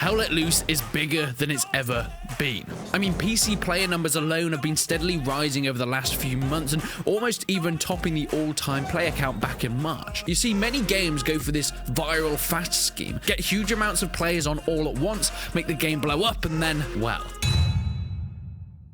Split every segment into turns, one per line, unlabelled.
Hell Let Loose is bigger than it's ever been. I mean, PC player numbers alone have been steadily rising over the last few months and almost even topping the all-time player count back in March. You see, many games go for this viral fast scheme, get huge amounts of players on all at once, make the game blow up, and then, well...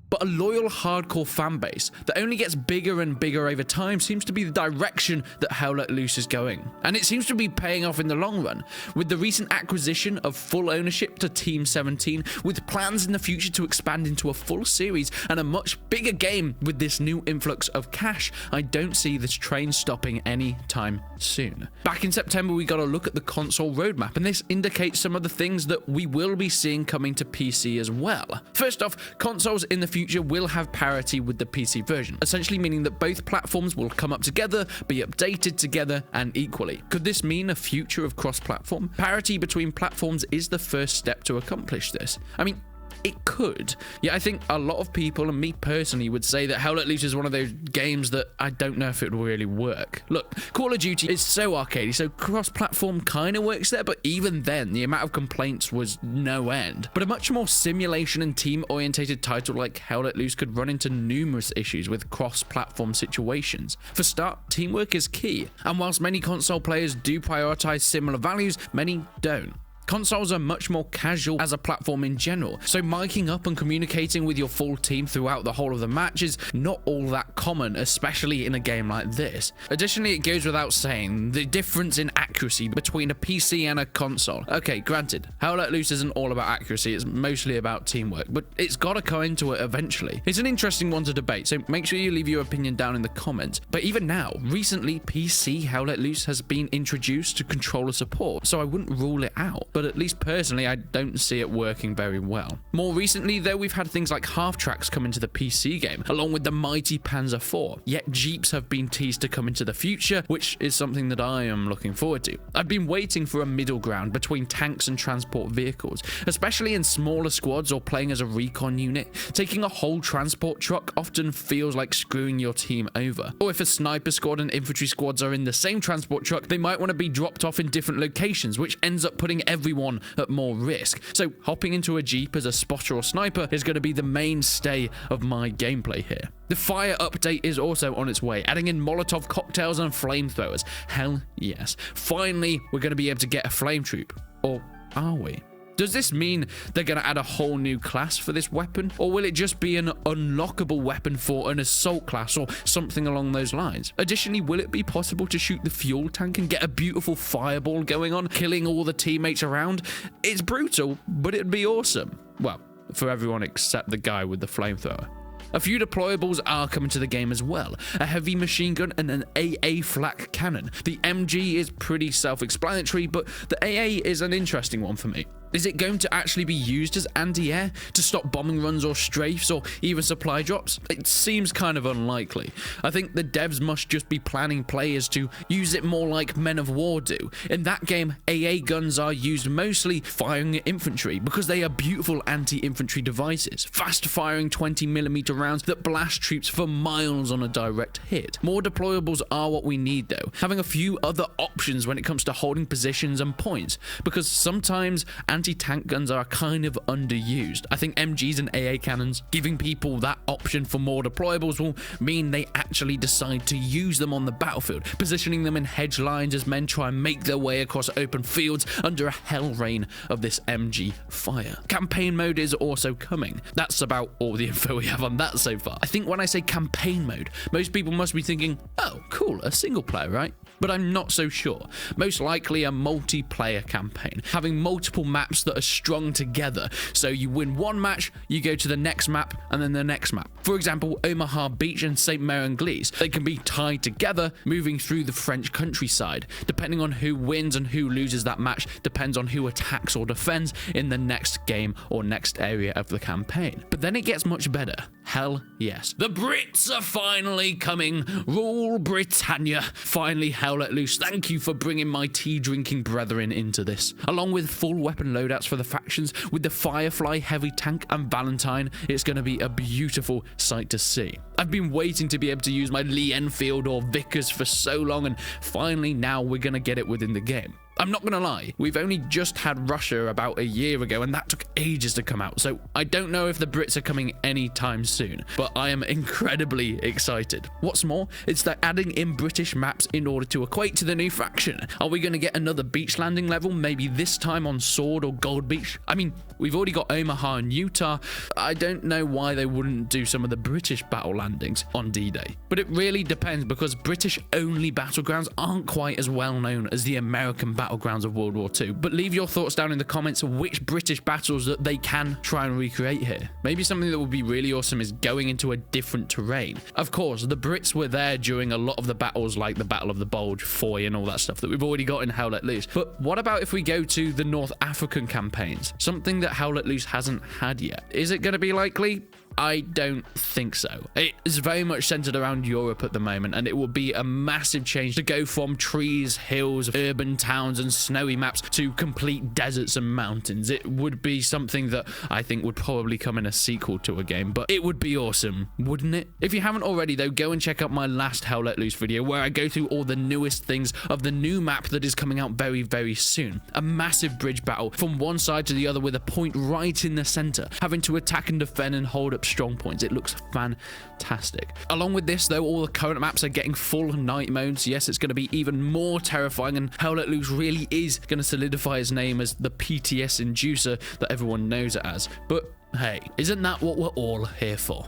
But a loyal hardcore fan base that only gets bigger and bigger over time seems to be the direction that Hell Let Loose is going. And it seems to be paying off in the long run, with the recent acquisition of full ownership to Team 17, with plans in the future to expand into a full series and a much bigger game with this new influx of cash. I don't see this train stopping anytime soon. Back in September, we got a look at the console roadmap, and this indicates some of the things that we will be seeing coming to PC as well. First off, consoles in the future will have parity with the PC version, essentially meaning that both platforms will come up together, be updated together and equally. Could this mean a future of cross-platform? Parity between platforms is the first step to accomplish this. I mean, it could. Yeah, I think a lot of people, and me personally, would say that Hell Let Loose is one of those games that I don't know if it would really work. Look, Call of Duty is so arcadey, so cross-platform kind of works there, but even then, the amount of complaints was no end. But a much more simulation and team-orientated title like Hell Let Loose could run into numerous issues with cross-platform situations. For start, teamwork is key, and whilst many console players do prioritize similar values, many don't. Consoles are much more casual as a platform in general, so miking up and communicating with your full team throughout the whole of the match is not all that common, especially in a game like this. Additionally, it goes without saying, the difference in accuracy between a PC and a console. Okay, granted, Hell Let Loose isn't all about accuracy, it's mostly about teamwork, but it's gotta come into it eventually. It's an interesting one to debate, so make sure you leave your opinion down in the comments. But even now, recently, PC Hell Let Loose has been introduced to controller support, so I wouldn't rule it out. But at least personally, I don't see it working very well. More recently, though, we've had things like half-tracks come into the PC game, along with the mighty Panzer IV. Yet Jeeps have been teased to come into the future, which is something that I am looking forward to. I've been waiting for a middle ground between tanks and transport vehicles, especially in smaller squads or playing as a recon unit. Taking a whole transport truck often feels like screwing your team over. Or if a sniper squad and infantry squads are in the same transport truck, they might want to be dropped off in different locations, which ends up putting everyone at more risk. So hopping into a Jeep as a spotter or sniper is going to be the mainstay of my gameplay here. The fire update is also on its way, adding in Molotov cocktails and flamethrowers. Hell yes. Finally, we're going to be able to get a flame troop. Or are we? Does this mean they're going to add a whole new class for this weapon? Or will it just be an unlockable weapon for an assault class or something along those lines? Additionally, will it be possible to shoot the fuel tank and get a beautiful fireball going on, killing all the teammates around? It's brutal, but it'd be awesome. Well, for everyone except the guy with the flamethrower. A few deployables are coming to the game as well. A heavy machine gun and an AA flak cannon. The MG is pretty self-explanatory, but the AA is an interesting one for me. Is it going to actually be used as anti-air to stop bombing runs or strafes or even supply drops? It seems kind of unlikely. I think the devs must just be planning players to use it more like Men of War do. In that game, AA guns are used mostly firing at infantry because they are beautiful anti-infantry devices, fast-firing 20mm rounds that blast troops for miles on a direct hit. More deployables are what we need though, having a few other options when it comes to holding positions and points, because sometimes anti-tank guns are kind of underused. I think MGs and AA cannons giving people that option for more deployables will mean they actually decide to use them on the battlefield, positioning them in hedge lines as men try and make their way across open fields under a hell rain of this MG fire. Campaign mode is also coming. That's about all the info we have on that so far. I think when I say campaign mode, most people must be thinking, oh cool, a single player, right? But I'm not so sure. Most likely a multiplayer campaign, having multiple maps that are strung together. So you win one match, you go to the next map, and then the next map. For example, Omaha Beach and St. Mary-en-Glise. They can be tied together, moving through the French countryside. Depending on who wins and who loses that match, depends on who attacks or defends in the next game or next area of the campaign. But then it gets much better. Hell yes. The Brits are finally coming. Rule Britannia. Finally, Hell Let Loose. Thank you for bringing my tea-drinking brethren into this. Along with full weapon loadouts for the factions, with the Firefly heavy tank and Valentine, it's going to be a beautiful sight to see. I've been waiting to be able to use my Lee Enfield or Vickers for so long, and finally now we're going to get it within the game. I'm not gonna lie, we've only just had Russia about a year ago, and that took ages to come out, so I don't know if the Brits are coming anytime soon, but I am incredibly excited. What's more, it's they're adding in British maps in order to equate to the new faction. Are we gonna get another beach landing level, maybe this time on Sword or Gold Beach? I mean, we've already got Omaha and Utah. I don't know why they wouldn't do some of the British battle landings on D-Day, but it really depends, because British-only battlegrounds aren't quite as well known as the American battlegrounds of World War II. But leave your thoughts down in the comments of which British battles that they can try and recreate here. Maybe something that would be really awesome is going into a different terrain. Of course, the Brits were there during a lot of the battles, like the Battle of the Bulge, Foy, and all that stuff that we've already got in Hell Let Loose. But what about if we go to the North African campaigns? Something that Hell Let Loose hasn't had yet. Is it going to be likely? I don't think so. It is very much centered around Europe at the moment, and it will be a massive change to go from trees, hills, urban towns, and snowy maps to complete deserts and mountains. It would be something that I think would probably come in a sequel to a game, but it would be awesome, wouldn't it? If you haven't already, though, go and check out my last Hell Let Loose video, where I go through all the newest things of the new map that is coming out very, very soon. A massive bridge battle from one side to the other with a point right in the center, having to attack and defend and hold up strong points. It looks fantastic. Along with this, though, all the current maps are getting full night modes. Yes, it's going to be even more terrifying, and Hell Let Loose really is going to solidify its name as the PTS inducer that everyone knows it as. But hey, isn't that what we're all here for?